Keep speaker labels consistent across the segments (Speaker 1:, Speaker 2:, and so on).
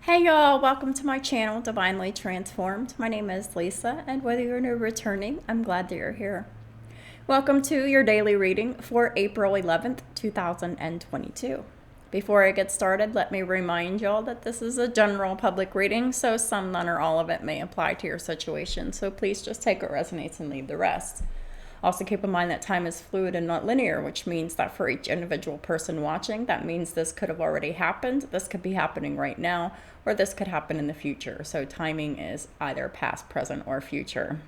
Speaker 1: Hey y'all, welcome to my channel, Divinely Transformed. My name is Lisa, and whether you're new or returning, I'm glad that you're here. Welcome to your daily reading for April 11th, 2022. Before I get started, let me remind y'all that this is a general public reading, so some, none, or all of it may apply to your situation, so please just take what resonates and leave the rest. Also keep in mind that time is fluid and not linear, which means that for each individual person watching, that means this could have already happened, this could be happening right now, or this could happen in the future. So timing is either past, present, or future.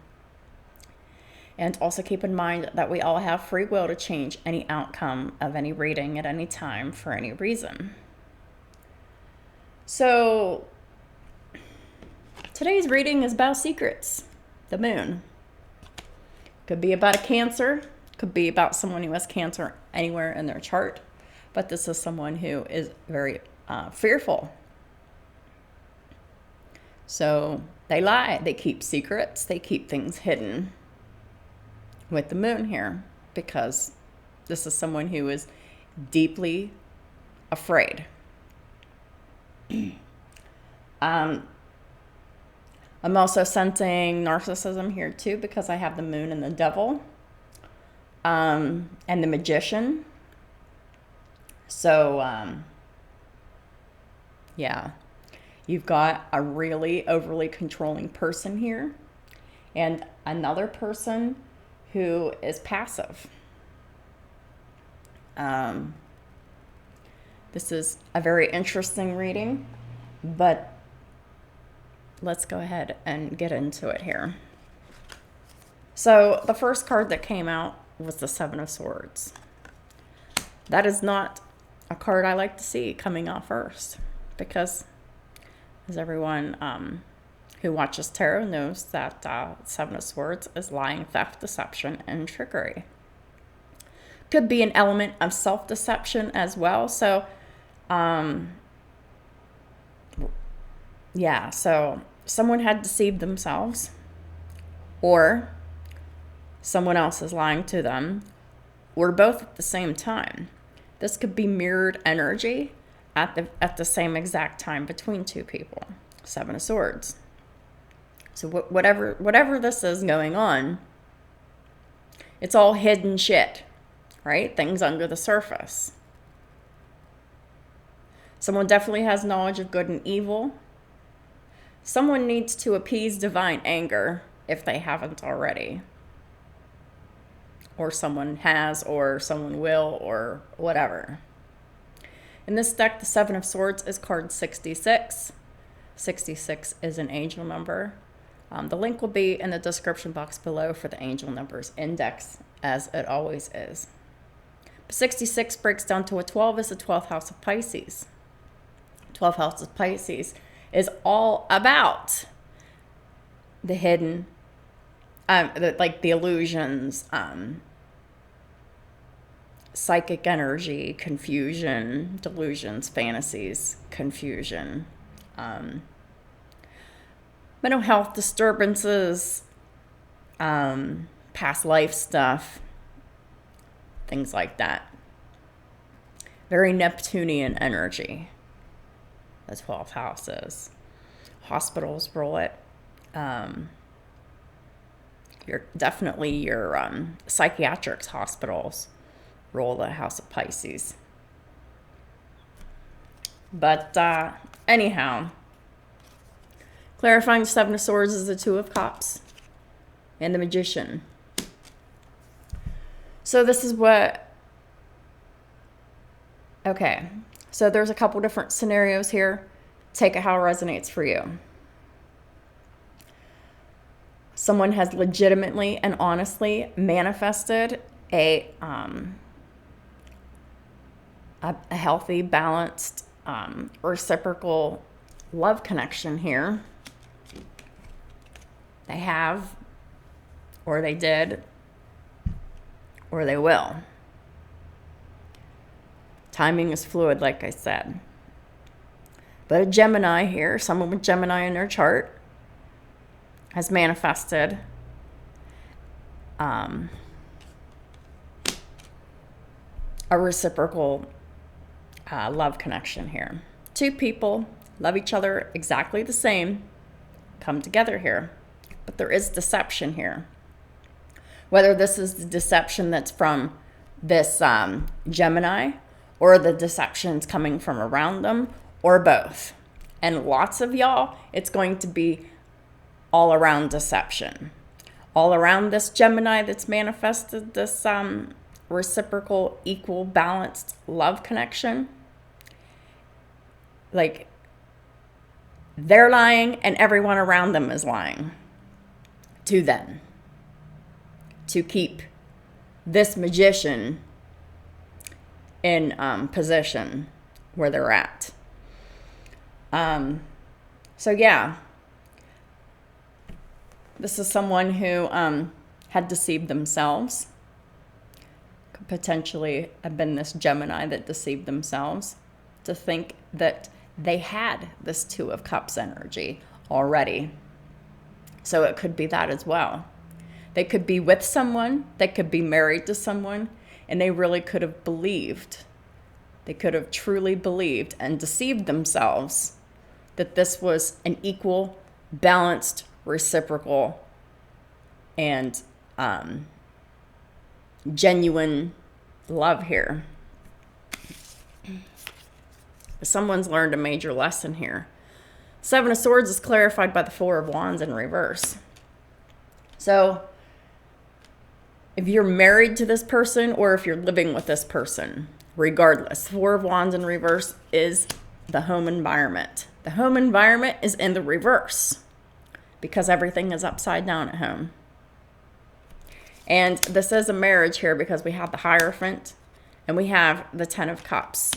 Speaker 1: And also keep in mind that we all have free will to change any outcome of any reading at any time for any reason. So today's reading is about secrets, the moon. Could be about a Cancer, could be about someone who has Cancer anywhere in their chart, but this is someone who is very fearful. So they lie, they keep secrets, they keep things hidden with the moon here, because this is someone who is deeply afraid. I'm also sensing narcissism here too, because I have the moon and the devil, and the magician. So, yeah, you've got a really overly controlling person here, and another person who is passive. This is a very interesting reading, but let's go ahead and get into it here. So the first card that came out was the Seven of Swords. That is not a card I like to see coming out first, because as everyone who watches tarot knows, that Seven of Swords is lying, theft, deception, and trickery. Could be an element of self-deception as well. So, yeah, so someone had deceived themselves, or someone else is lying to them, or both at the same time. This could be mirrored energy at the same exact time between two people. Seven of Swords. So whatever this is going on, it's all hidden shit, right? Things under the surface. Someone definitely has knowledge of good and evil. Someone needs to appease divine anger if they haven't already. Or someone has, or someone will, or whatever. In this deck, the Seven of Swords is card 66. 66 is an angel number. The link will be in the description box below for the angel numbers index, as it always is. But 66 breaks down to a 12 is the 12th house of Pisces. 12th house of Pisces is all about the hidden, like the illusions, psychic energy, confusion, delusions, fantasies, confusion, mental health disturbances, past life stuff, things like that. Very Neptunian energy. The 12th house is. Hospitals rule it. Your psychiatric hospitals rule the house of Pisces. But anyhow, clarifying the Seven of Swords is the Two of Cups and the Magician. So this is what... Okay, so there's a couple different scenarios here. Take it how it resonates for you. Someone has legitimately and honestly manifested a healthy, balanced, reciprocal love connection here. They have, or they did, or they will. Timing is fluid, like I said. But a Gemini here, someone with Gemini in their chart, has manifested a reciprocal love connection here. Two people love each other exactly the same, come together here. But there is deception here. Whether this is the deception that's from this Gemini, or the deception's coming from around them, or both. And lots of y'all, it's going to be all around deception. All around this Gemini that's manifested this reciprocal, equal, balanced love connection. Like, they're lying and everyone around them is lying to them to keep this magician in position where they're at. So yeah, this is someone who had deceived themselves. Could potentially have been this Gemini that deceived themselves to think that they had this Two of Cups energy already. So it could be that as well. They could be with someone, they could be married to someone, and they really could have believed. They could have truly believed and deceived themselves that this was an equal, balanced, reciprocal, and genuine love here. Someone's learned a major lesson here. Seven of Swords is clarified by the Four of Wands in reverse. So, if you're married to this person or if you're living with this person, regardless, Four of Wands in reverse is the home environment. The home environment is in the reverse because everything is upside down at home. And this is a marriage here because we have the Hierophant and we have the Ten of Cups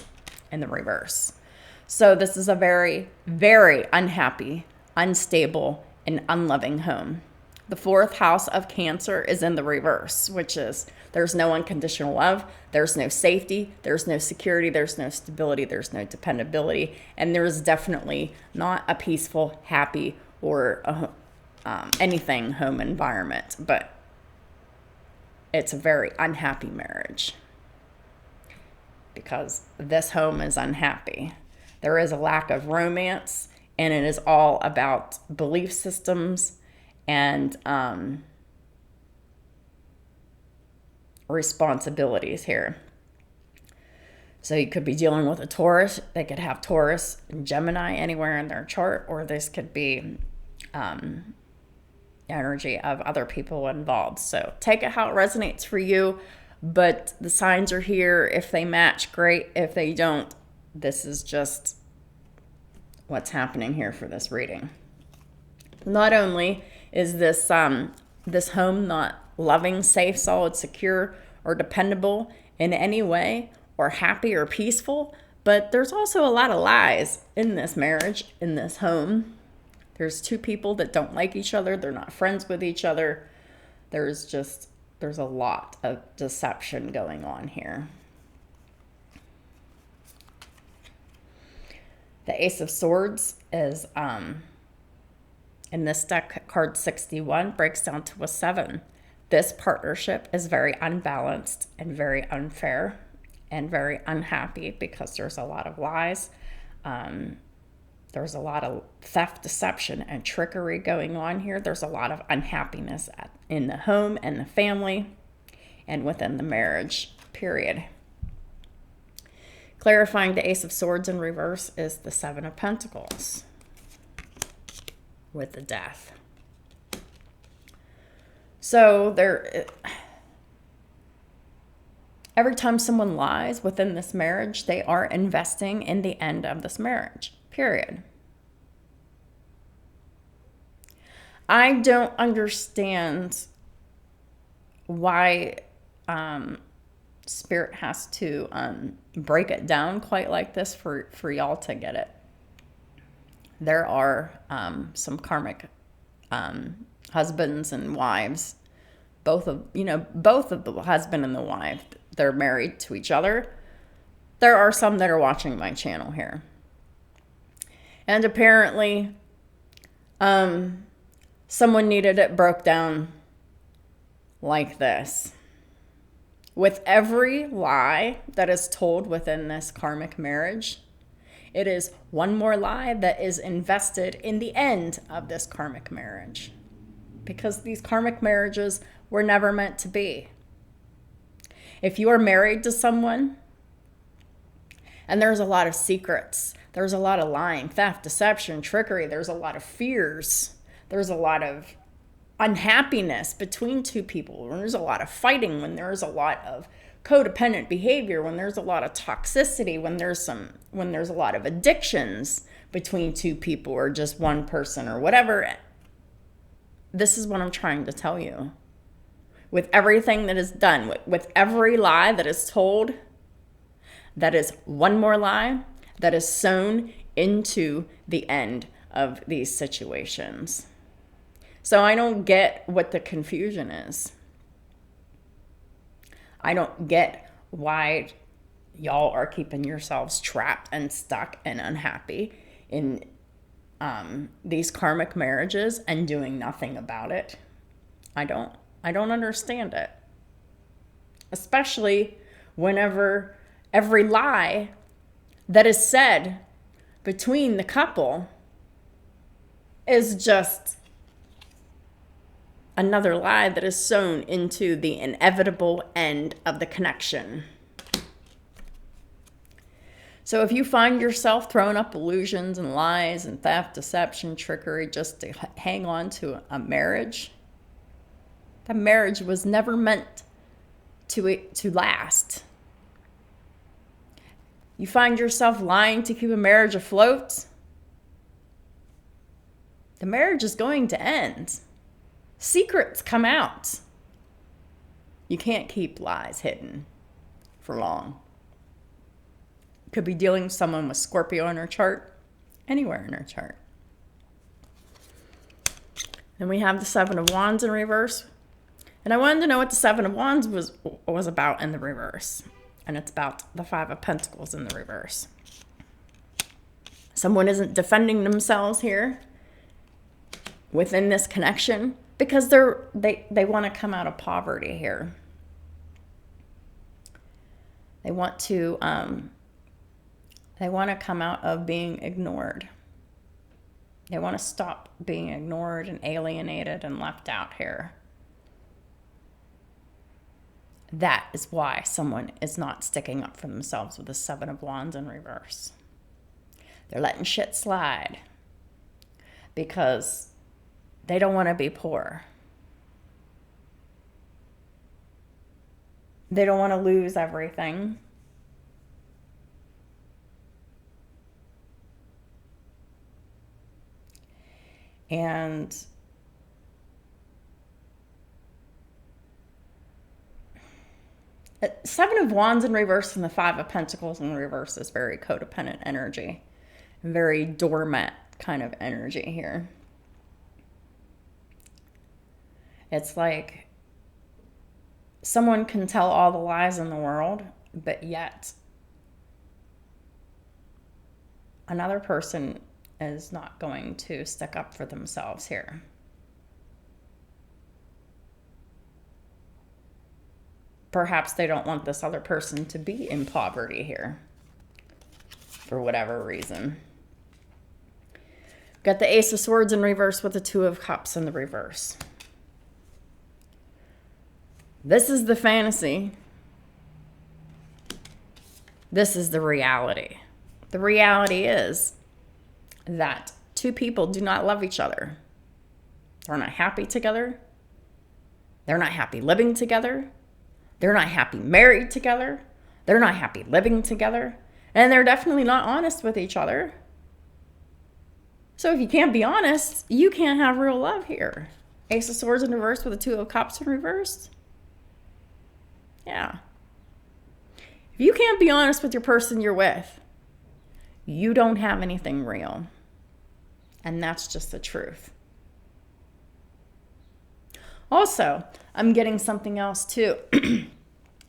Speaker 1: in the reverse. So this is a very, very unhappy, unstable, and unloving home. The fourth house of Cancer is in the reverse, which is there's no unconditional love, there's no safety, there's no security, there's no stability, there's no dependability, and there's definitely not a peaceful, happy, or anything home environment, but it's a very unhappy marriage because this home is unhappy. There is a lack of romance, and it is all about belief systems and responsibilities here. So you could be dealing with a Taurus. They could have Taurus and Gemini anywhere in their chart, or this could be energy of other people involved. So take it how it resonates for you, but the signs are here. If they match, great. If they don't, this is just what's happening here for this reading. Not only is this this home not loving, safe, solid, secure, or dependable in any way, or happy or peaceful, but there's also a lot of lies in this marriage, in this home. There's two people that don't like each other. They're not friends with each other. There's a lot of deception going on here. The Ace of Swords is, in this deck, card 61, breaks down to a 7. This partnership is very unbalanced and very unfair and very unhappy because there's a lot of lies. There's a lot of theft, deception, and trickery going on here. There's a lot of unhappiness in the home and the family and within the marriage, period. Clarifying the Ace of Swords in reverse is the Seven of Pentacles with the Death. So every time someone lies within this marriage, they are investing in the end of this marriage, period. I don't understand why Spirit has to break it down quite like this for y'all to get it. There are some karmic husbands and wives, both of the husband and the wife, they're married to each other. There are some that are watching my channel here. And apparently, someone needed it broke down like this. With every lie that is told within this karmic marriage, It is one more lie that is invested in the end of this karmic marriage, because these karmic marriages were never meant to be. If you are married to someone and there's a lot of secrets, there's a lot of lying, theft, deception, trickery, there's a lot of fears, there's a lot of unhappiness between two people, when there's a lot of fighting, when there's a lot of codependent behavior, when there's a lot of toxicity, when there's a lot of addictions between two people or just one person or whatever. This is what I'm trying to tell you. With everything that is done, with every lie that is told, that is one more lie that is sown into the end of these situations. So I don't get what the confusion is. I don't get why y'all are keeping yourselves trapped and stuck and unhappy in these karmic marriages and doing nothing about it. I don't understand it. Especially whenever every lie that is said between the couple is just another lie that is sown into the inevitable end of the connection. So if you find yourself throwing up illusions and lies and theft, deception, trickery just to hang on to a marriage, that marriage was never meant to last. You find yourself lying to keep a marriage afloat, the marriage is going to end. Secrets come out. You can't keep lies hidden for long. You could be dealing with someone with Scorpio in her chart, anywhere in her chart. Then we have the Seven of Wands in reverse. And I wanted to know what the Seven of Wands was about in the reverse. And it's about the Five of Pentacles in the reverse. Someone isn't defending themselves here within this connection because they want to come out of poverty here. They want to come out of being ignored. They want to stop being ignored and alienated and left out here. That is why someone is not sticking up for themselves with the Seven of Wands in reverse. They're letting shit slide because they don't want to be poor. They don't want to lose everything. And Seven of Wands in reverse and the Five of Pentacles in reverse is very codependent energy. Very doormat kind of energy here. It's like someone can tell all the lies in the world, but yet another person is not going to stick up for themselves here. Perhaps they don't want this other person to be in poverty here for whatever reason. Got the Ace of Swords in reverse with the Two of Cups in the reverse. This is the fantasy. This is the reality. The reality is that two people do not love each other. They're not happy together. They're not happy living together. They're not happy married together. They're not happy living together. And they're definitely not honest with each other. So if you can't be honest, you can't have real love here. Ace of Swords in reverse with the Two of Cups in reverse. Yeah. If you can't be honest with your person you're with, you don't have anything real. And that's just the truth. Also, I'm getting something else too.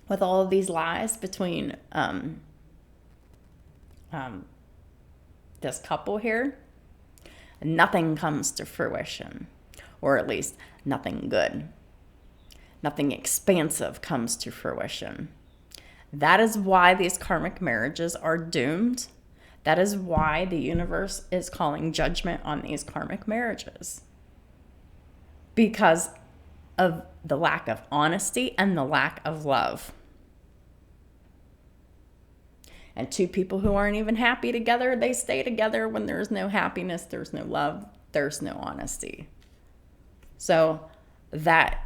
Speaker 1: With all of these lies between this couple here, nothing comes to fruition. Or at least nothing good. Nothing expansive comes to fruition. That is why these karmic marriages are doomed. That is why the universe is calling judgment on these karmic marriages, because of the lack of honesty and the lack of love. And two people who aren't even happy together, they stay together when there's no happiness, there's no love, there's no honesty. So that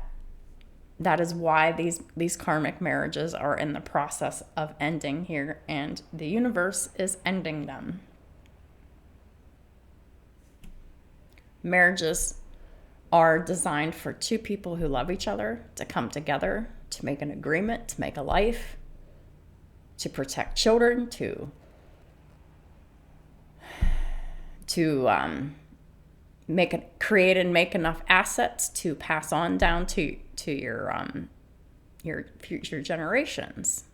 Speaker 1: is why these karmic marriages are in the process of ending here, and the universe is ending them. Marriages are designed for two people who love each other to come together, to make an agreement, to make a life, to protect children, to create and make enough assets to pass on down to your future generations.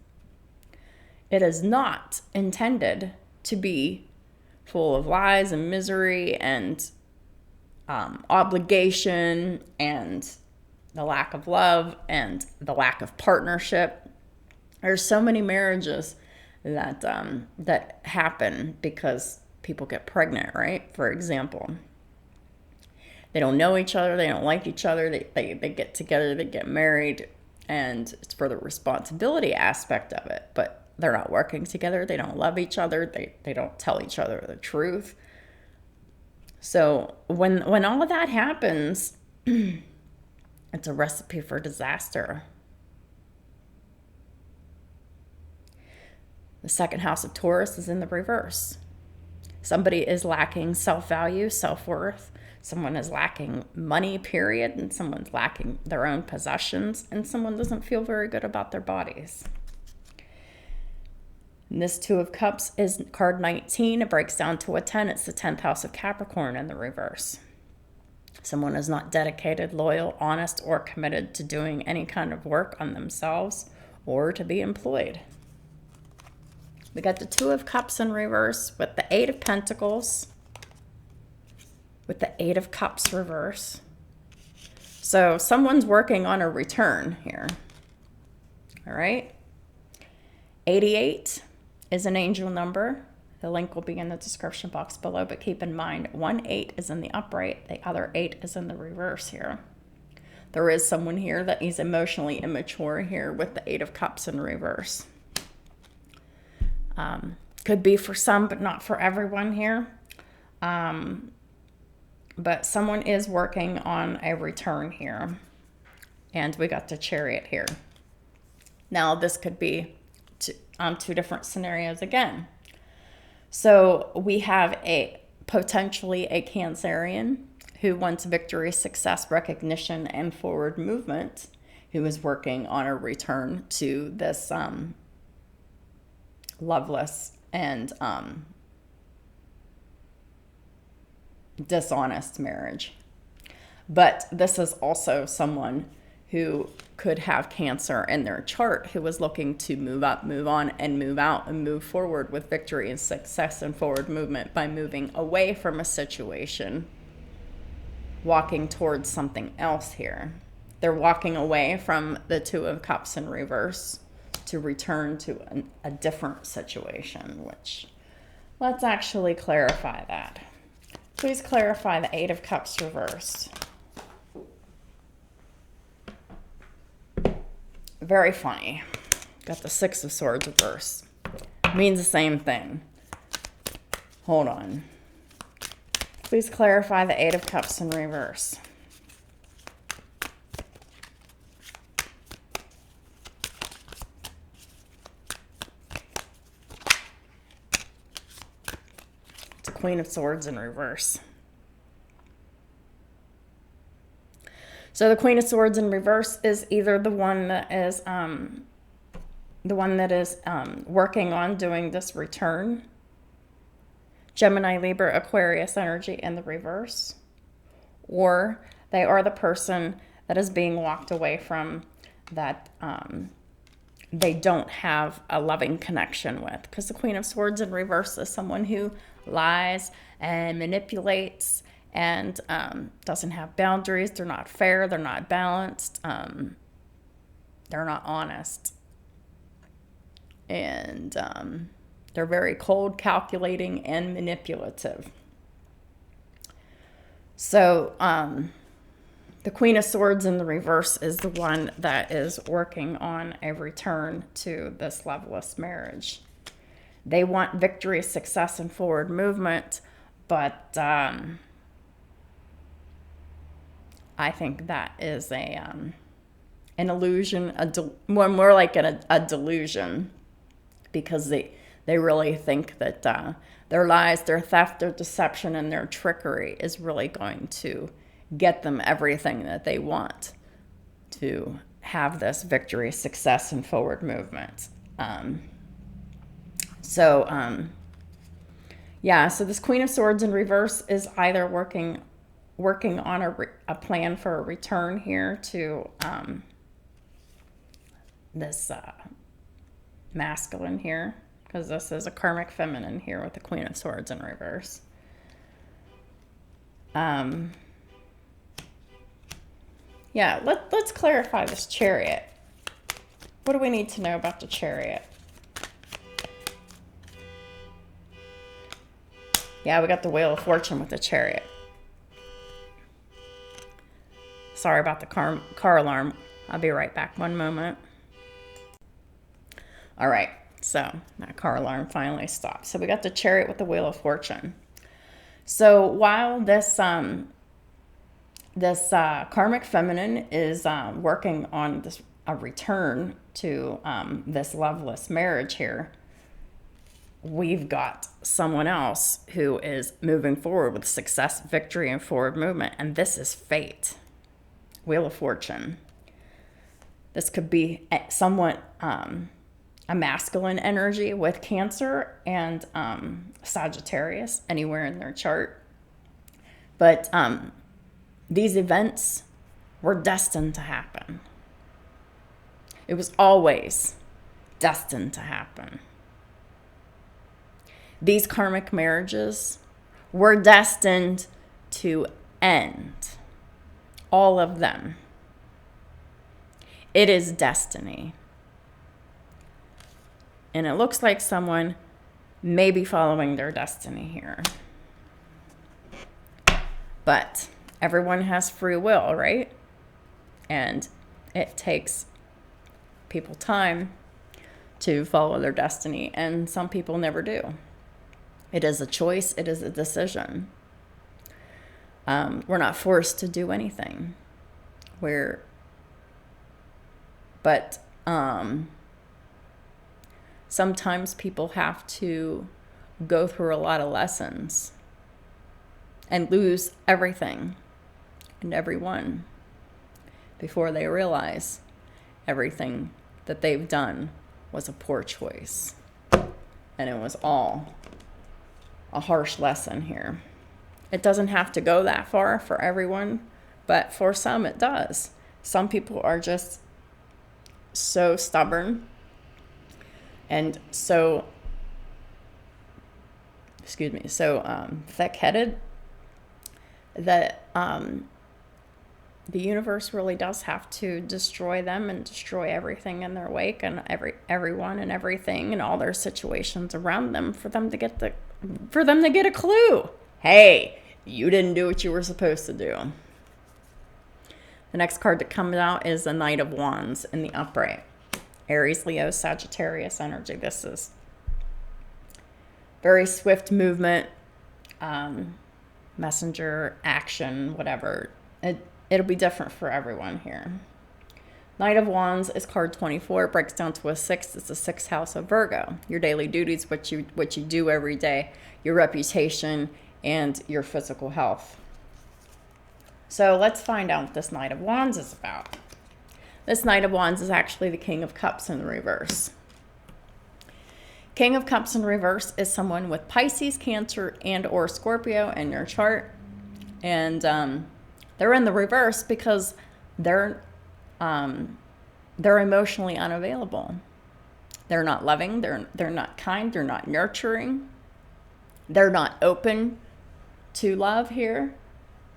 Speaker 1: It is not intended to be full of lies and misery and obligation and the lack of love and the lack of partnership. There's so many marriages that happen because people get pregnant, right? For example, they don't know each other, they don't like each other, they get together, they get married, and it's for the responsibility aspect of it, but they're not working together, they don't love each other, they don't tell each other the truth. So when all of that happens, it's a recipe for disaster. The second house of Taurus is in the reverse. Somebody is lacking self-value, self-worth. Someone is lacking money, period, and someone's lacking their own possessions, and someone doesn't feel very good about their bodies. And this Two of Cups is card 19. It breaks down to a 10. It's the 10th house of Capricorn in the reverse. Someone is not dedicated, loyal, honest, or committed to doing any kind of work on themselves or to be employed. We got the Two of Cups in reverse with the Eight of Pentacles, with the Eight of Cups reverse. So someone's working on a return here. All right. 88 is an angel number. The link will be in the description box below, but keep in mind 1 8 is in the upright, the other 8 is in the reverse here. There is someone here that is emotionally immature here with the Eight of Cups in reverse. Could be for some, but not for everyone here. But someone is working on a return here. And we got the Chariot here. Now, this could be two different scenarios again. So we have potentially a Cancerian who wants victory, success, recognition, and forward movement, who is working on a return to this loveless and dishonest marriage. But this is also someone who could have Cancer in their chart, who was looking to move up, move on, and move out and move forward with victory and success and forward movement by moving away from a situation, walking towards something else here. They're walking away from the Two of Cups in reverse to return to a different situation, which let's actually clarify that. Please clarify the Eight of Cups reversed. Very funny. Got the Six of Swords reversed. Means the same thing. Hold on. Please clarify the Eight of Cups in reverse. It's a Queen of Swords in reverse. So the Queen of Swords in reverse is either the one that is working on doing this return, Gemini, Libra, Aquarius energy in the reverse, or they are the person that is being walked away from, that they don't have a loving connection with. Because the Queen of Swords in reverse is someone who lies and manipulates and doesn't have boundaries. They're not fair. They're not balanced. They're not honest. And They're very cold, calculating, and manipulative. So the Queen of Swords in the reverse is the one that is working on a return to this loveless marriage. They want victory, success, and forward movement, but I think that is an illusion, more like a delusion, because they really think that their lies, their theft, their deception, and their trickery is really going to get them everything that they want to have this victory, success, and forward movement. So this Queen of Swords in reverse is either working on a plan for a return here to this masculine here, because this is a karmic feminine here with the Queen of Swords in reverse. Let's clarify this Chariot. What do we need to know about the Chariot? Yeah, we got the Wheel of Fortune with the Chariot. Sorry about the car alarm. I'll be right back. One moment. All right, so that car alarm finally stopped. So we got the Chariot with the Wheel of Fortune. So while this karmic feminine is working on a return to this loveless marriage here, we've got someone else who is moving forward with success, victory, and forward movement. And this is fate. Wheel of Fortune. This could be somewhat a masculine energy with Cancer and Sagittarius anywhere in their chart. But these events were destined to happen. It was always destined to happen. These karmic marriages were destined to end. All of them. It is destiny. And it looks like someone may be following their destiny here. But everyone has free will, right? And it takes people time to follow their destiny, and some people never do. It is a choice. It is a decision. We're not forced to do anything. But sometimes people have to go through a lot of lessons and lose everything and everyone before they realize everything that they've done was a poor choice. And it was all a harsh lesson here. It doesn't have to go that far for everyone, but for some it does. Some people are just so stubborn and so thick-headed that the universe really does have to destroy them and destroy everything in their wake and everyone and everything and all their situations around them for them to get a clue. Hey, you didn't do what you were supposed to do. The next card that comes out is the Knight of Wands in the upright. Aries, Leo, Sagittarius energy. This is very swift movement, messenger, action, whatever. It'll be different for everyone here. Knight of Wands is card 24. It breaks down to a 6. It's the 6th house of Virgo. Your daily duties, what you do every day, your reputation, and your physical health. So let's find out what this Knight of Wands is about. This Knight of Wands is actually the King of Cups in reverse. King of Cups in reverse is someone with Pisces, Cancer, and or Scorpio in your chart. And they're in the reverse because they're emotionally unavailable. They're not loving. They're not kind. They're not nurturing. They're not open to love here.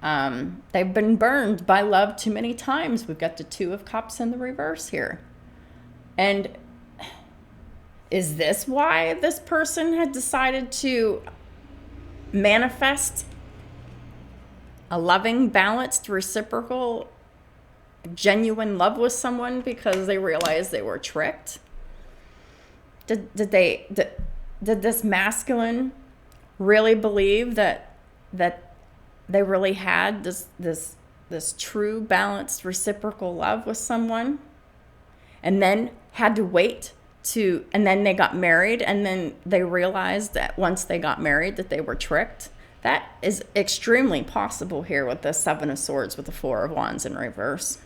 Speaker 1: They've been burned by love too many times. We've got the Two of Cups in the reverse here. And Is this why this person had decided to manifest a loving, balanced, reciprocal, genuine love with someone because they realized they were tricked? Did this masculine really believe that they really had this true, balanced, reciprocal love with someone, and then had to wait and then they got married, and then they realized that once they got married that they were tricked? That is extremely possible here with the Seven of Swords with the Four of Wands in reverse.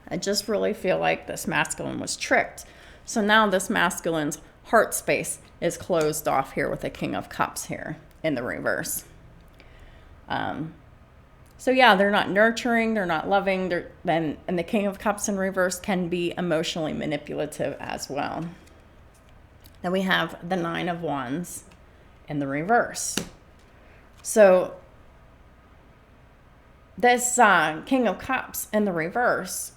Speaker 1: I just really feel like this masculine was tricked. So now this masculine's heart space is closed off here with the King of Cups here in the reverse. So yeah, they're not nurturing, they're not loving, and the King of Cups in reverse can be emotionally manipulative as well. Then we have the Nine of Wands in the reverse. So this King of Cups in the reverse,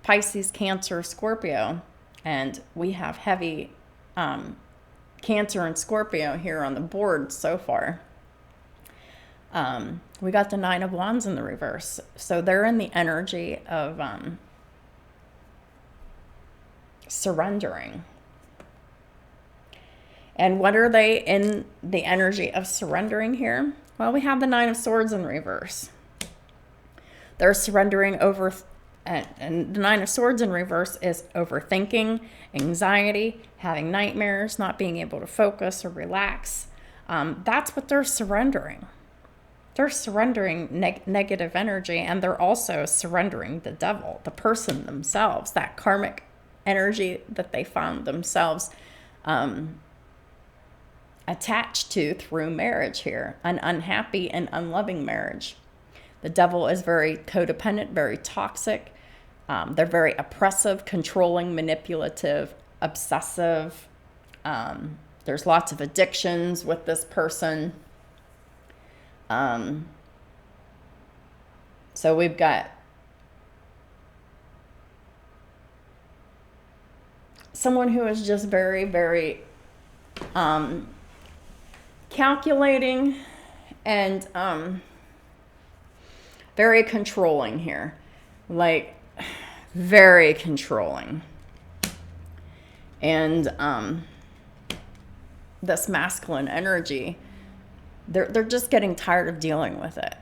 Speaker 1: Pisces, Cancer, Scorpio, and we have heavy Cancer and Scorpio here on the board so far. We got the Nine of Wands in the reverse. So they're in the energy of surrendering. And what are they in the energy of surrendering here? Well, we have the Nine of Swords in reverse. They're surrendering over, and the Nine of Swords in reverse is overthinking, anxiety, having nightmares, not being able to focus or relax. That's what they're surrendering. They're surrendering negative energy, and they're also surrendering the devil, the person themselves, that karmic energy that they found themselves attached to through marriage here, an unhappy and unloving marriage. The devil is very codependent, very toxic. They're very oppressive, controlling, manipulative, obsessive. There's lots of addictions with this person. So we've got someone who is just very, very calculating and very controlling here. Like, very controlling. And this masculine energy, they're just getting tired of dealing with it.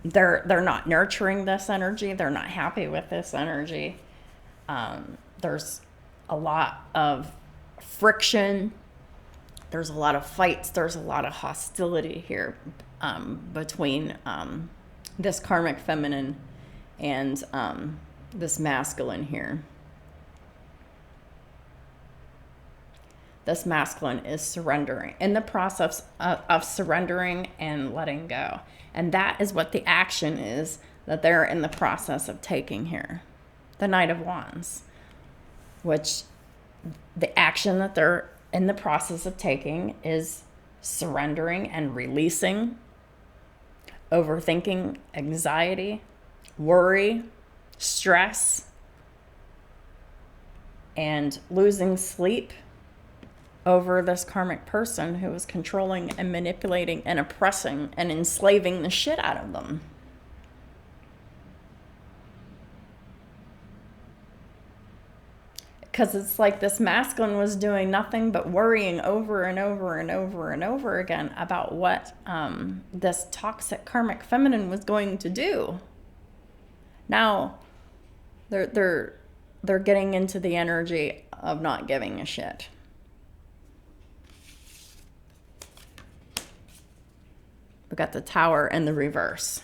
Speaker 1: They're not nurturing this energy. They're not happy with this energy. There's a lot of friction. There's a lot of fights. There's a lot of hostility here between this karmic feminine and this masculine here. This masculine is surrendering, in the process of surrendering and letting go. And that is what the action is that they're in the process of taking here. The Knight of Wands, which the action that they're in the process of taking is surrendering and releasing overthinking, anxiety, worry, stress, and losing sleep over this karmic person who is controlling and manipulating and oppressing and enslaving the shit out of them. Because it's like this masculine was doing nothing but worrying over and over and over and over again about what this toxic karmic feminine was going to do. Now they're getting into the energy of not giving a shit. We got the Tower in the reverse.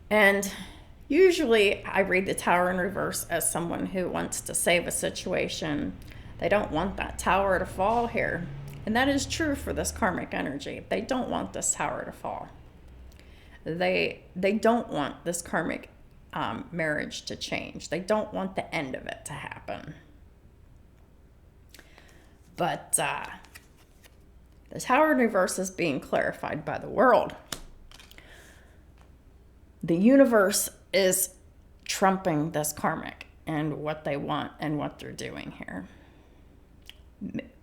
Speaker 1: And usually I read the Tower in reverse as someone who wants to save a situation. They don't want that tower to fall here. And that is true for this karmic energy. They don't want this tower to fall. They don't want this karmic marriage to change. They don't want the end of it to happen. But the Tower in reverse is being clarified by the world. The universe is trumping this karmic and what they want and what they're doing here.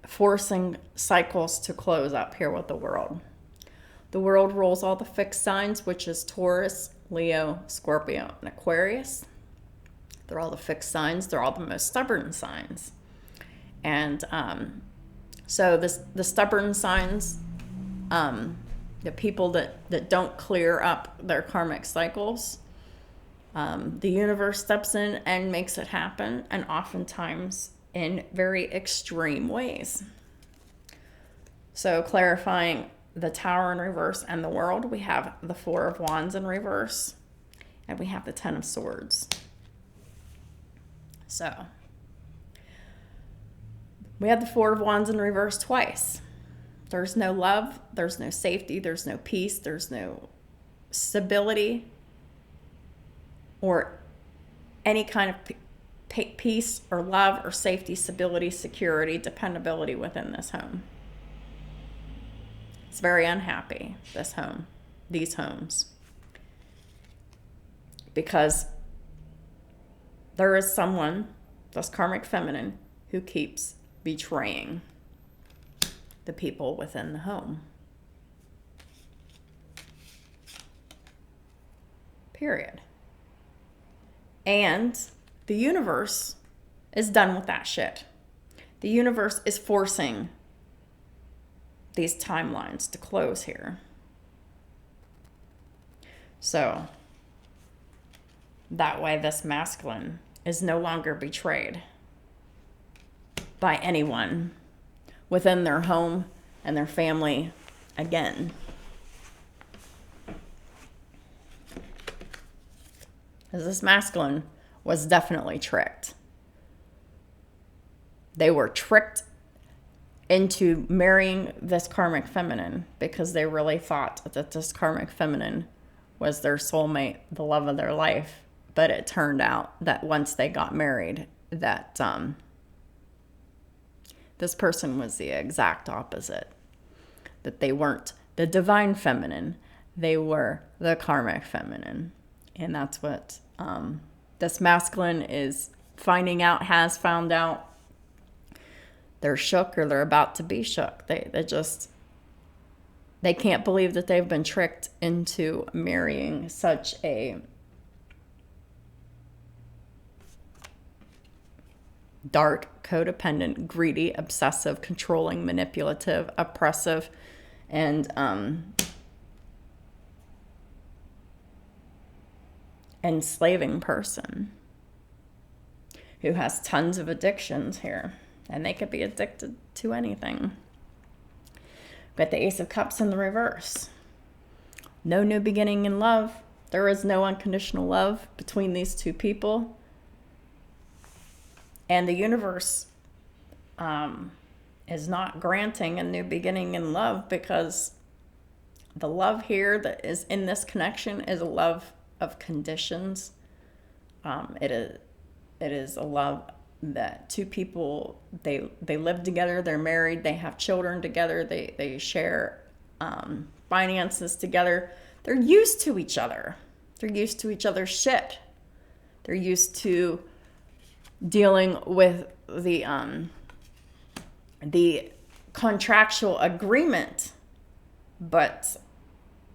Speaker 1: Forcing cycles to close up here with the world. The world rules all the fixed signs, which is Taurus, Leo, Scorpio, and Aquarius. They're all the fixed signs. They're all the most stubborn signs. And so the stubborn signs, the people that don't clear up their karmic cycles, the universe steps in and makes it happen, and oftentimes in very extreme ways. So clarifying the Tower in reverse and the world, we have the Four of Wands in reverse, and we have the Ten of Swords. So we have the Four of Wands in reverse twice. There's no love, there's no safety, there's no peace, there's no stability or any kind of peace or love or safety, stability, security, dependability within this home. It's very unhappy, this home, these homes. Because there is someone, this karmic feminine, who keeps betraying the people within the home. Period. And the universe is done with that shit. The universe is forcing these timelines to close here. So that way this masculine is no longer betrayed by anyone within their home and their family again. Because this masculine was definitely tricked. They were tricked into marrying this karmic feminine because they really thought that this karmic feminine was their soulmate, the love of their life. But it turned out that once they got married, that this person was the exact opposite. That they weren't the divine feminine, they were the karmic feminine. And that's what this masculine is finding out, has found out. They're shook, or they're about to be shook. They can't believe that they've been tricked into marrying such a dark, codependent, greedy, obsessive, controlling, manipulative, oppressive, and enslaving person who has tons of addictions here. And they could be addicted to anything. Got the Ace of Cups in the reverse. No new beginning in love. There is no unconditional love between these two people. And the universe is not granting a new beginning in love, because the love here that is in this connection is a love of conditions. It is a love that two people, they live together, they're married, they have children together, they share finances together. They're used to each other. They're used to each other's shit. They're used to dealing with the contractual agreement, but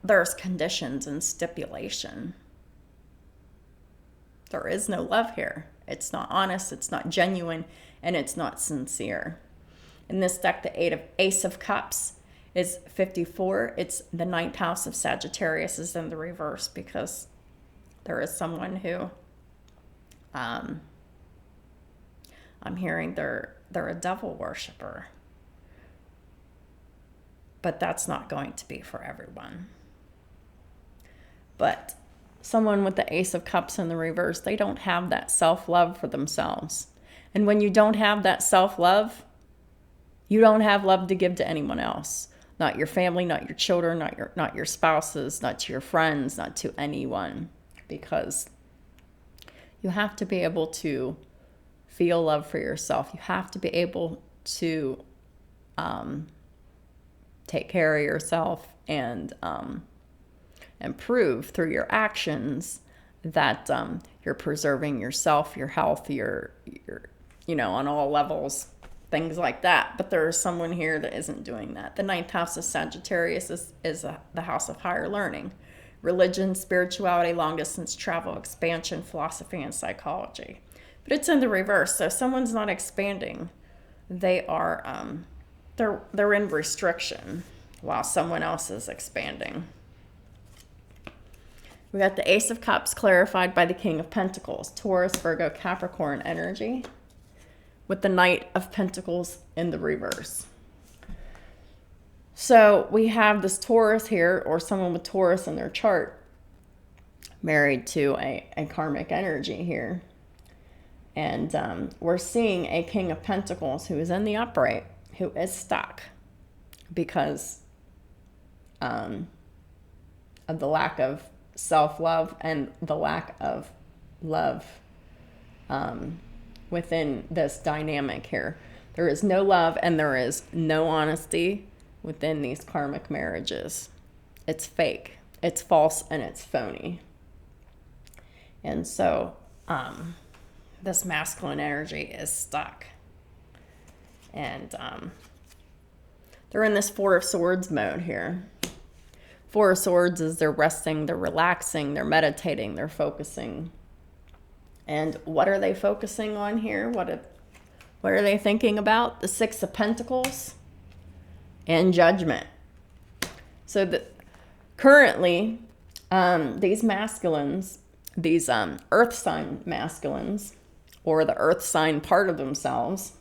Speaker 1: there's conditions and stipulation. There is no love here. It's not honest, it's not genuine, and it's not sincere. In this deck, the Ace of Cups is 54. It's the 9th house of Sagittarius is in the reverse, because there is someone who, I'm hearing they're a devil worshiper. But that's not going to be for everyone. But someone with the Ace of Cups in the reverse, they don't have that self-love for themselves. And when you don't have that self-love, you don't have love to give to anyone else. Not your family, not your children, not your spouses, not to your friends, not to anyone. Because you have to be able to feel love for yourself. You have to be able to take care of yourself and prove through your actions that you're preserving yourself, your health, your on all levels, things like that. But there is someone here that isn't doing that. The ninth house of Sagittarius is the house of higher learning, religion, spirituality, long distance travel, expansion, philosophy, and psychology. But it's in the reverse. So someone's not expanding. They are they're in restriction while someone else is expanding. We got the Ace of Cups clarified by the King of Pentacles, Taurus, Virgo, Capricorn energy, with the Knight of Pentacles in the reverse. So we have this Taurus here, or someone with Taurus in their chart, married to a karmic energy here. And we're seeing a King of Pentacles who is in the upright, who is stuck because of the lack of self-love and the lack of love within this dynamic here. There is no love and there is no honesty within these karmic marriages. It's fake, it's false, and it's phony. And so this masculine energy is stuck. And they're in this Four of Swords mode here. Four of Swords is they're resting, they're relaxing, they're meditating, they're focusing. And what are they focusing on here? What are they thinking about? The Six of Pentacles and Judgment. So currently, these masculines, these earth sign masculines, or the earth sign part of themselves,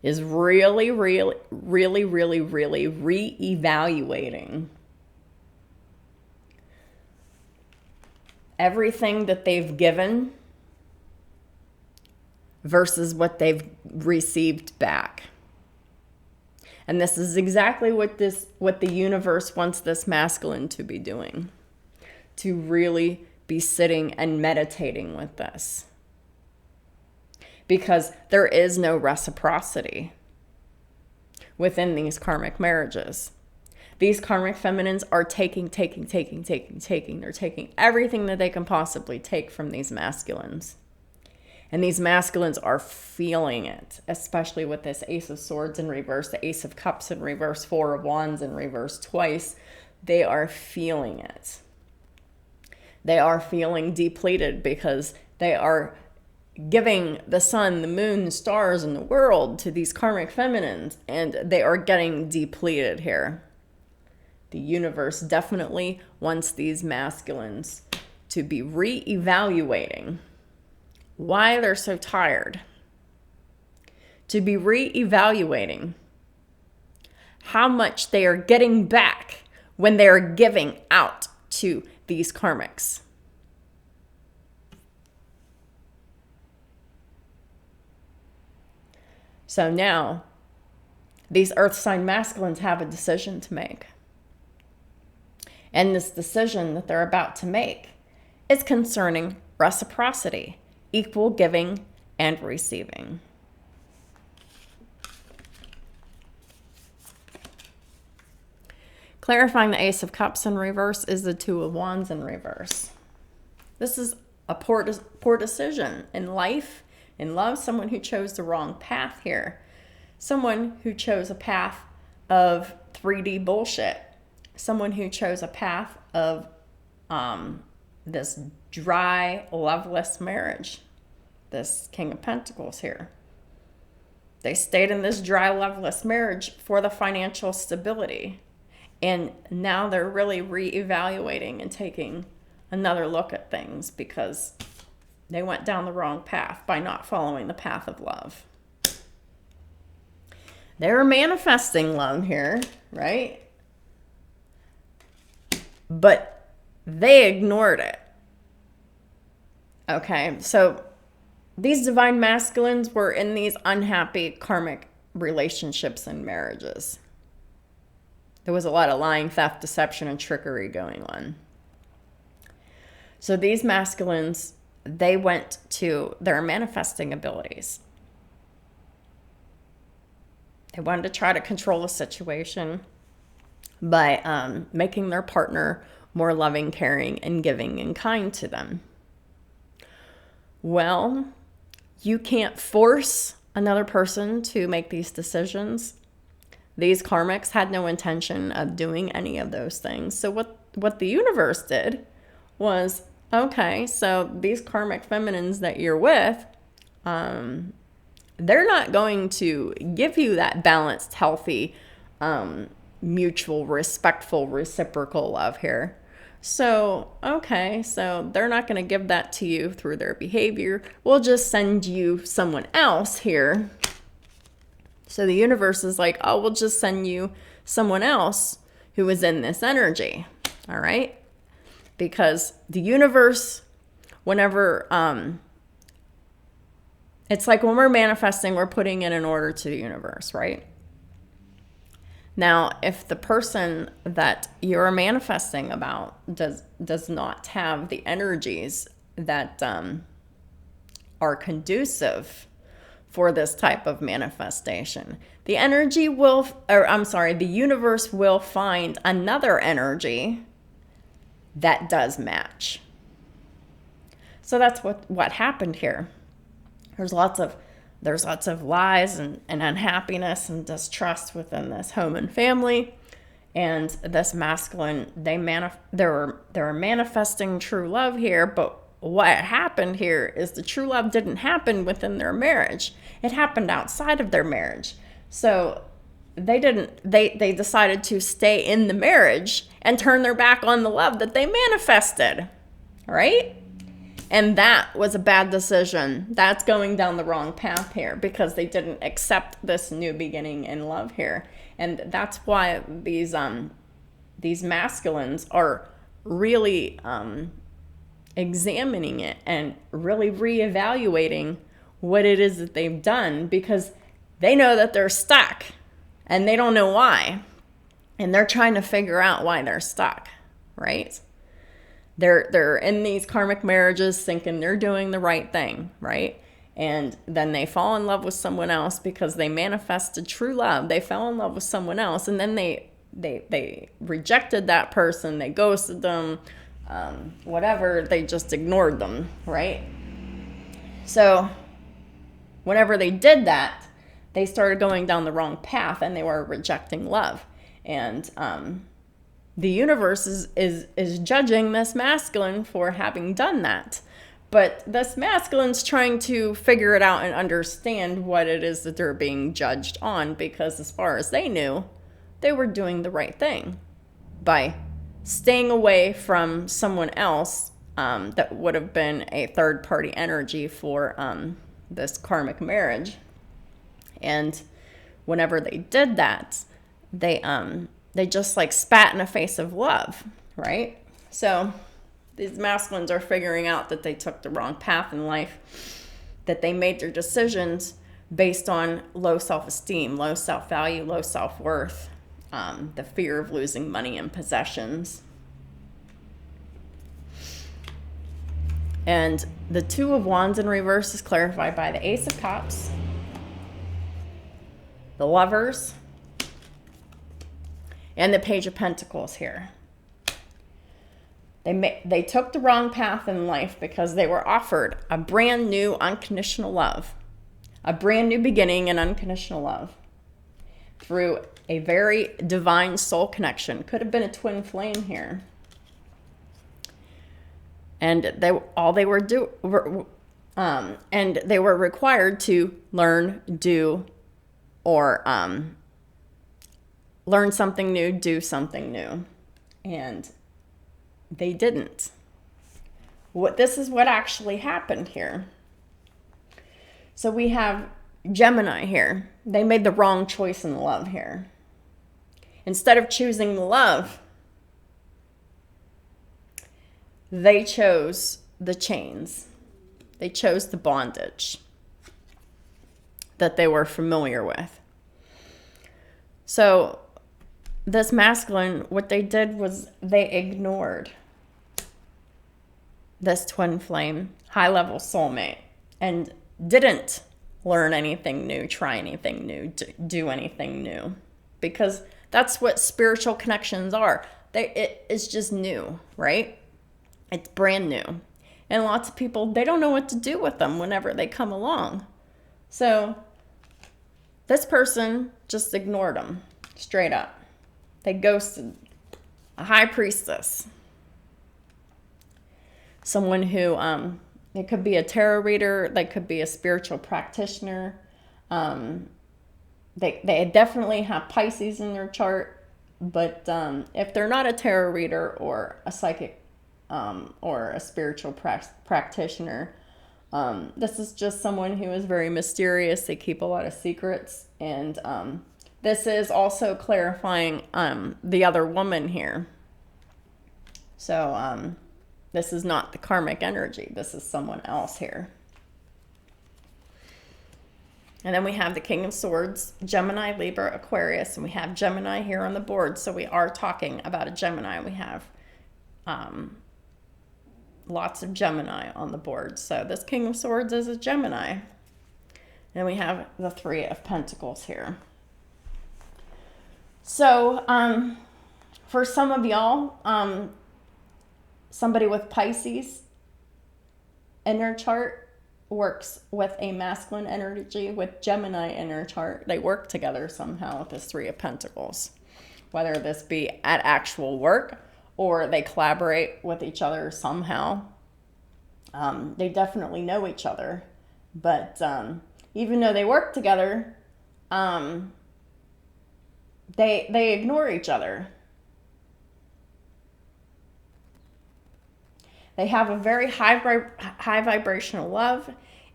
Speaker 1: is really reevaluating everything that they've given versus what they've received back. And this is exactly what the universe wants this masculine to be doing, to really be sitting and meditating with this. Because there is no reciprocity within these karmic marriages. These karmic feminines are taking. They're taking everything that they can possibly take from these masculines. And these masculines are feeling it, especially with this Ace of Swords in reverse, the Ace of Cups in reverse, Four of Wands in reverse twice. They are feeling it. They are feeling depleted because they are giving the sun, the moon, the stars, and the world to these karmic feminines, and they are getting depleted here. The universe definitely wants these masculines to be reevaluating why they're so tired, to be reevaluating how much they are getting back when they are giving out to these karmics. So now, these earth sign masculines have a decision to make. And this decision that they're about to make is concerning reciprocity, equal giving and receiving. Clarifying the Ace of Cups in reverse is the Two of Wands in reverse. This is a poor decision in life, in love, someone who chose the wrong path here. Someone who chose a path of 3D bullshit. Someone who chose a path of this dry, loveless marriage. This King of Pentacles here. They stayed in this dry, loveless marriage for the financial stability. And now they're really reevaluating and taking another look at things because they went down the wrong path by not following the path of love. They were manifesting love here, right? But they ignored it. Okay, so these divine masculines were in these unhappy karmic relationships and marriages. There was a lot of lying, theft, deception, and trickery going on. So these masculines, they went to their manifesting abilities. They wanted to try to control the situation by making their partner more loving, caring, and giving and kind to them. Well, you can't force another person to make these decisions. These karmics had no intention of doing any of those things. So what the universe did was, okay, so these karmic feminines that you're with, they're not going to give you that balanced, healthy, mutual, respectful, reciprocal love here. So, okay, so they're not going to give that to you through their behavior. We'll just send you someone else here. So the universe is like, oh, we'll just send you someone else who is in this energy. All right? Because the universe, whenever, it's like when we're manifesting, we're putting in an order to the universe, right? Now, if the person that you're manifesting about does not have the energies that are conducive for this type of manifestation, the universe will find another energy that does match. So that's what happened here. There's lots of lies and unhappiness and distrust within this home and family. And this masculine, they were manifesting true love here, but what happened here is the true love didn't happen within their marriage. It happened outside of their marriage. So they decided to stay in the marriage and turn their back on the love that they manifested, right? And that was a bad decision. That's going down the wrong path here because they didn't accept this new beginning in love here. And that's why these masculines are really examining it and really reevaluating what it is that they've done, because they know that they're stuck and they don't know why. And they're trying to figure out why they're stuck, right? They're in these karmic marriages thinking they're doing the right thing, right? And then they fall in love with someone else because they manifested true love. They fell in love with someone else, and then they rejected that person. They ghosted them, whatever. They just ignored them, right? So whenever they did that, they started going down the wrong path, and they were rejecting love. And the universe is judging this masculine for having done that. But this masculine's trying to figure it out and understand what it is that they're being judged on, because as far as they knew, they were doing the right thing by staying away from someone else that would have been a third-party energy for this karmic marriage. And whenever they did that, they just like spat in the face of love, right? So these masculines are figuring out that they took the wrong path in life, that they made their decisions based on low self-esteem, low self-value, low self-worth, the fear of losing money and possessions. And the Two of Wands in reverse is clarified by the Ace of Cups, the Lovers, and the Page of Pentacles here. They took the wrong path in life because they were offered a brand new unconditional love, a brand new beginning and unconditional love through a very divine soul connection. Could have been a twin flame here. And they were required to learn, do, or learn something new, do something new. And they didn't. This is what actually happened here. So we have Gemini here. They made the wrong choice in love here. Instead of choosing love, they chose the chains. They chose the bondage that they were familiar with. So this masculine, what they did was they ignored this twin flame, high-level soulmate, and didn't learn anything new, try anything new, do anything new. Because that's what spiritual connections are. it's just new, right? It's brand new. And lots of people, they don't know what to do with them whenever they come along. So this person just ignored them straight up. They ghosted a high priestess. Someone who, it could be a tarot reader, they could be a spiritual practitioner. They definitely have Pisces in their chart, but if they're not a tarot reader or a psychic or a spiritual practitioner, this is just someone who is very mysterious. They keep a lot of secrets, and this is also clarifying the other woman here. So this is not the karmic energy. This is someone else here. And then we have the King of Swords, Gemini, Libra, Aquarius, and we have Gemini here on the board. So we are talking about a Gemini. We have lots of Gemini on the board. So this King of Swords is a Gemini. And we have the Three of Pentacles here. So for some of y'all, somebody with Pisces in their chart works with a masculine energy with Gemini in their chart. They work together somehow with this Three of Pentacles, whether this be at actual work or they collaborate with each other somehow. They definitely know each other, but even though they work together, they ignore each other. They have a very high vibrational love,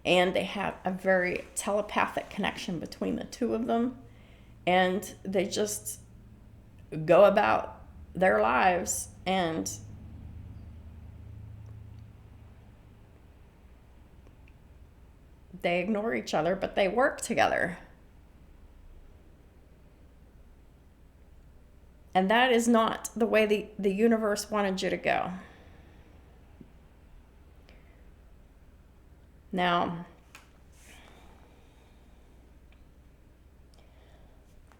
Speaker 1: and they have a very telepathic connection between the two of them. And they just go about their lives, and they ignore each other, but they work together. And that is not the way the universe wanted you to go. Now,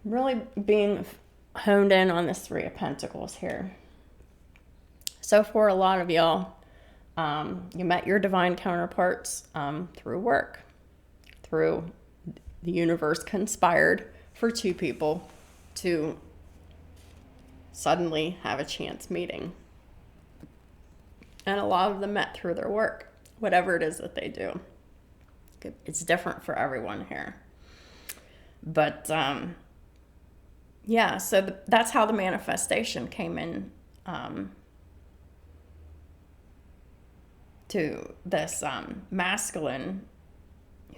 Speaker 1: really being honed in on this Three of Pentacles here. So for a lot of y'all, you met your divine counterparts through work, through the universe conspired for two people to suddenly have a chance meeting. And a lot of them met through their work, whatever it is that they do. It's different for everyone here. But yeah, so that's how the manifestation came in to this masculine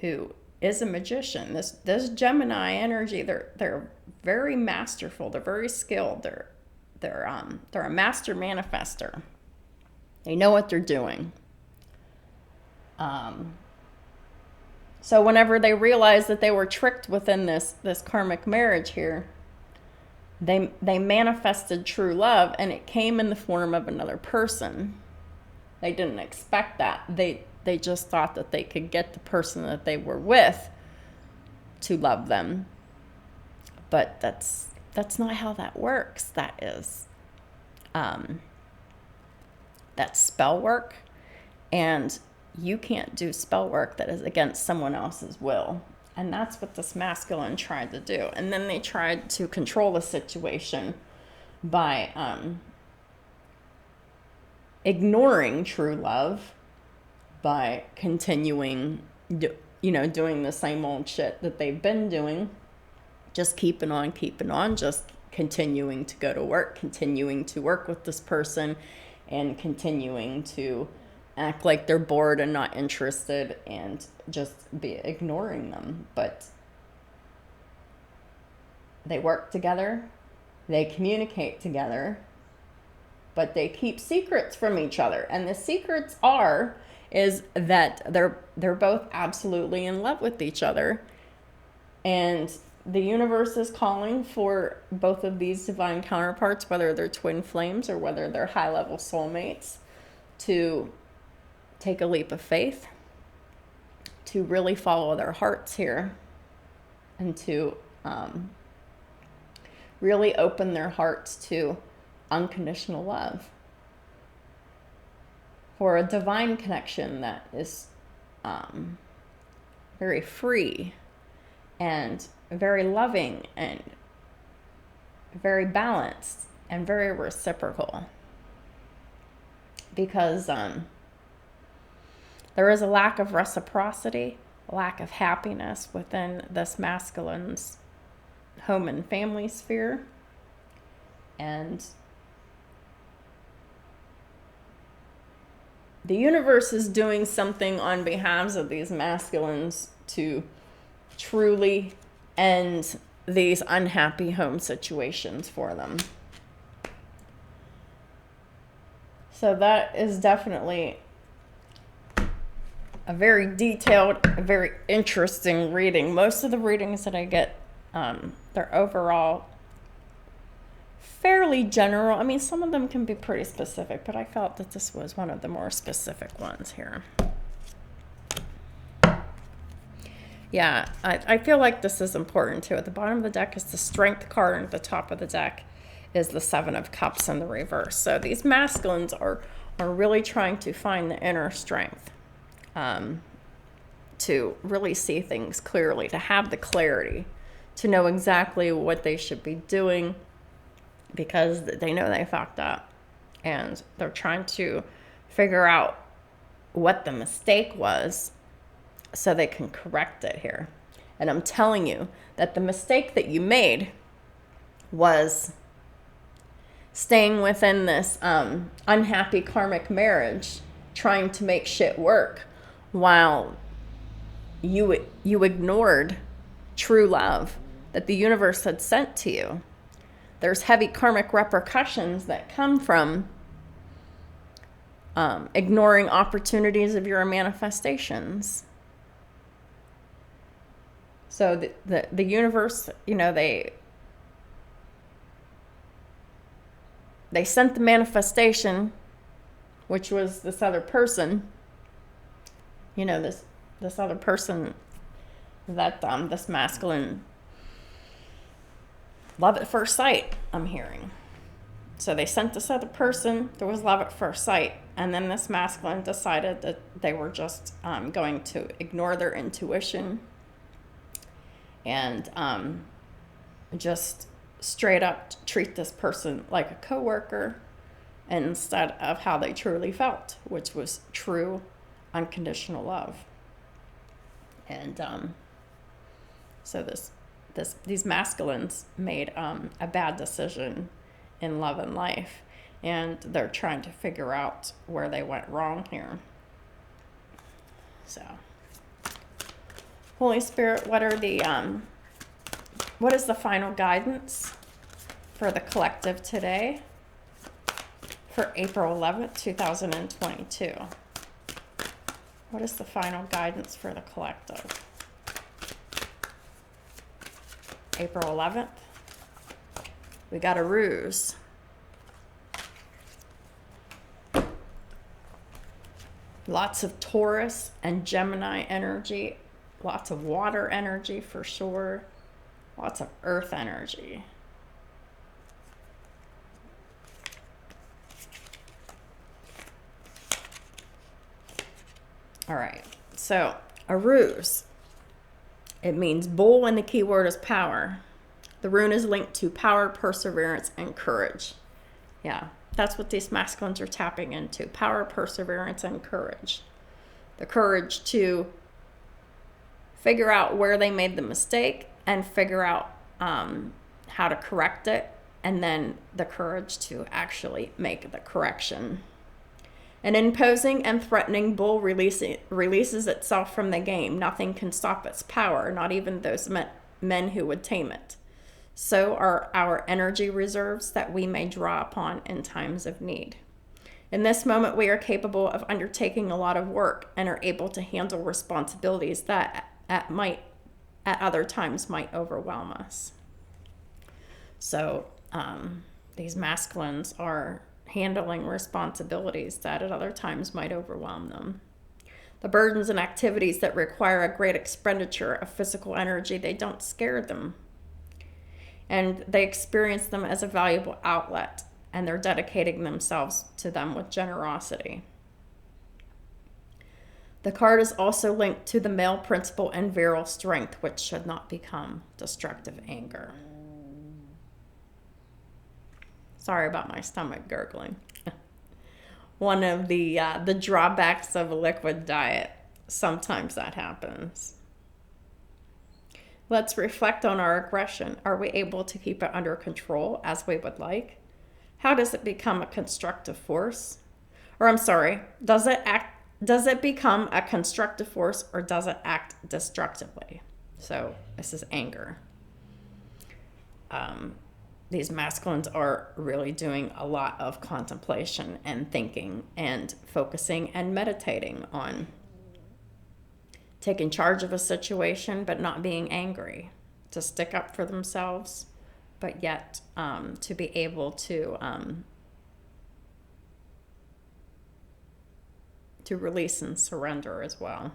Speaker 1: who is a magician. This Gemini energy, they're very masterful. They're very skilled. They're a master manifester. They know what they're doing. So whenever they realized that they were tricked within this karmic marriage here, they manifested true love, and it came in the form of another person. They didn't expect that. They just thought that they could get the person that they were with to love them. But that's not how that works. That is that's spell work, and you can't do spell work that is against someone else's will. And that's what this masculine tried to do. And then they tried to control the situation by ignoring true love, by continuing, doing the same old shit that they've been doing. Just keeping on, just continuing to go to work, continuing to work with this person, and continuing to act like they're bored and not interested and just be ignoring them. But they work together, they communicate together, but they keep secrets from each other. And the secrets is that they're both absolutely in love with each other. And the universe is calling for both of these divine counterparts, whether they're twin flames or whether they're high-level soulmates, to take a leap of faith, to really follow their hearts here, and to really open their hearts to unconditional love, for a divine connection that is very free and very loving and very balanced and very reciprocal. Because there is a lack of reciprocity, a lack of happiness within this masculine's home and family sphere. And the universe is doing something on behalf of these masculines to truly end these unhappy home situations for them. So that is definitely a very detailed, a very interesting reading. Most of the readings that I get, they're overall fairly general. I mean, some of them can be pretty specific, but I felt that this was one of the more specific ones here. Yeah, I feel like this is important too. At the bottom of the deck is the Strength card, and at the top of the deck is the Seven of Cups in the reverse. So these masculines are really trying to find the inner strength to really see things clearly, to have the clarity, to know exactly what they should be doing, because they know they fucked up. And they're trying to figure out what the mistake was so they can correct it here. And I'm telling you that the mistake that you made was staying within this unhappy karmic marriage, trying to make shit work, while you ignored true love that the universe had sent to you. There's heavy karmic repercussions that come from ignoring opportunities of your manifestations. So the universe, they sent the manifestation, which was this other person, this other person that this masculine love at first sight, I'm hearing. So they sent this other person, there was love at first sight, and then this masculine decided that they were just going to ignore their intuition and just straight up treat this person like a coworker instead of how they truly felt, which was true unconditional love. And so these masculines made a bad decision in love and life, and they're trying to figure out where they went wrong here. So, Holy Spirit, what is the final guidance for the collective today for April 11th, 2022? What is the final guidance for the collective? April 11th. We got a ruse. Lots of Taurus and Gemini energy. Lots of water energy for sure. Lots of earth energy. All right, so a ruse. It means bull, and the key word is power. The rune is linked to power, perseverance, and courage. Yeah, that's what these masculines are tapping into. Power, perseverance, and courage. The courage to figure out where they made the mistake and figure out how to correct it, and then the courage to actually make the correction. An imposing and threatening bull releases itself from the game. Nothing can stop its power, not even those men who would tame it. So are our energy reserves that we may draw upon in times of need. In this moment, we are capable of undertaking a lot of work and are able to handle responsibilities that at other times might overwhelm us. So these masculines are handling responsibilities that at other times might overwhelm them. The burdens and activities that require a great expenditure of physical energy, they don't scare them. And they experience them as a valuable outlet and they're dedicating themselves to them with generosity. The card is also linked to the male principle and virile strength, which should not become destructive anger. Sorry about my stomach gurgling. One of the drawbacks of a liquid diet. Sometimes that happens. Let's reflect on our aggression. Are we able to keep it under control as we would like? How does it become a constructive force? Or does it become a constructive force, or does it act destructively? So this is anger. These masculines are really doing a lot of contemplation and thinking and focusing and meditating on taking charge of a situation, but not being angry, to stick up for themselves, but yet to be able to release and surrender as well.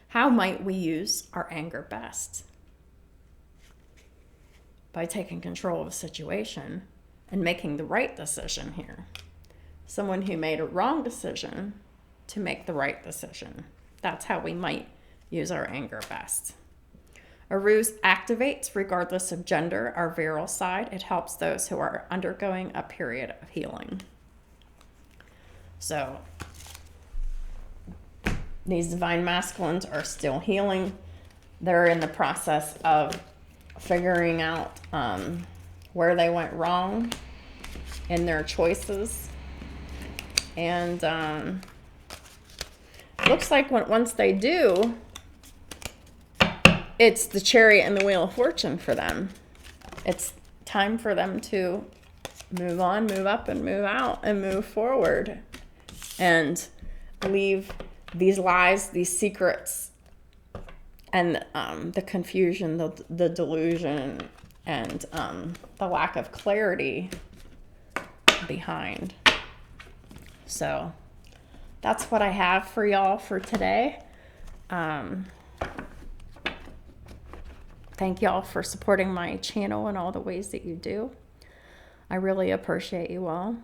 Speaker 1: How might we use our anger best? By taking control of a situation and making the right decision here. Someone who made a wrong decision to make the right decision. That's how we might use our anger best. A ruse activates, regardless of gender, our virile side. It helps those who are undergoing a period of healing. So these divine masculines are still healing. They're in the process of figuring out where they went wrong in their choices. And looks like once they do, it's the Chariot and the Wheel of Fortune for them. It's time for them to move on, move up, and move out, and move forward, and leave these lies, these secrets, and the confusion, the delusion, and the lack of clarity behind. So that's what I have for y'all for today. Thank y'all for supporting my channel in all the ways that you do. I really appreciate you all.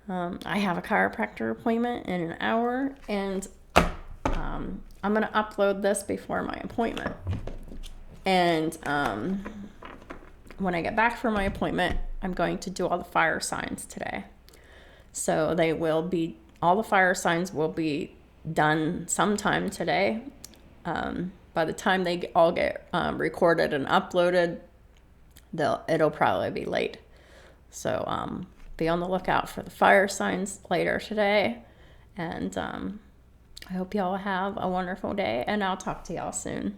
Speaker 1: I have a chiropractor appointment in an hour, and I'm going to upload this before my appointment. And when I get back from my appointment, I'm going to do all the fire signs today. So all the fire signs will be done sometime today. By the time they all get recorded and uploaded, it'll probably be late. So be on the lookout for the fire signs later today. And I hope y'all have a wonderful day, and I'll talk to y'all soon.